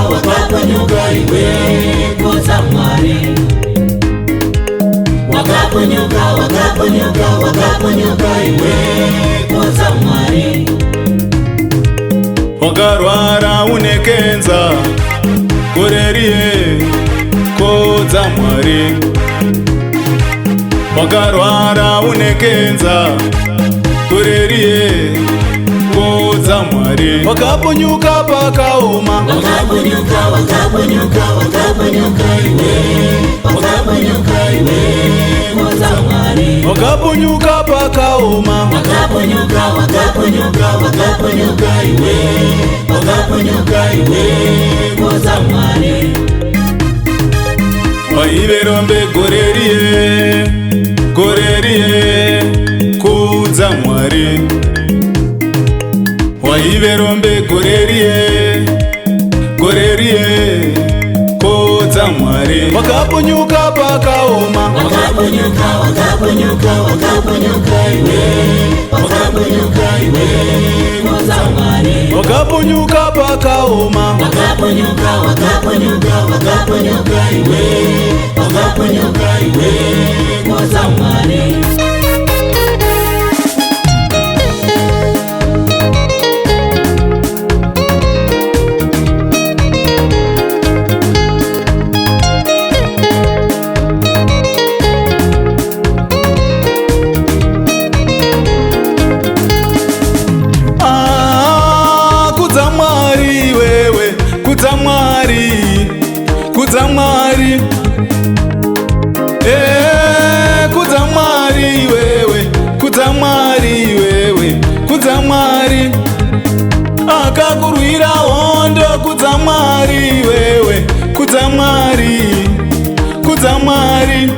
wakaponyuka iwe kudza Mwari. Wakaponyuka iwe kudza Mwari. Wakarwara unekenza koreriye kudza Mwari. Wakarwara unekenza koreriye kudza Mwari. Wakaponyuka pakaoma, wakaponyuka iwe kudza Mwari. Wakaponyuka pakaoma, wakaponyuka iwe kudza Mwari. waiverombe goreriye kudza Mwari. Waiverombe goreriye kudza Mwari. Wakaponyuka pakaoma, wakaponyuka iwe kudza Mwari. wakaponyuka pakaoma, wakaponyuka iwe kudza Mwari. kudza Mwari, kudza Mwari wewe, kudza Mwari akakurwira hondo. Kudza Mwari wewe, kudza Mwari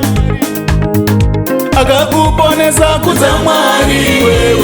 akakuponesa. Kudza Mwari wewe,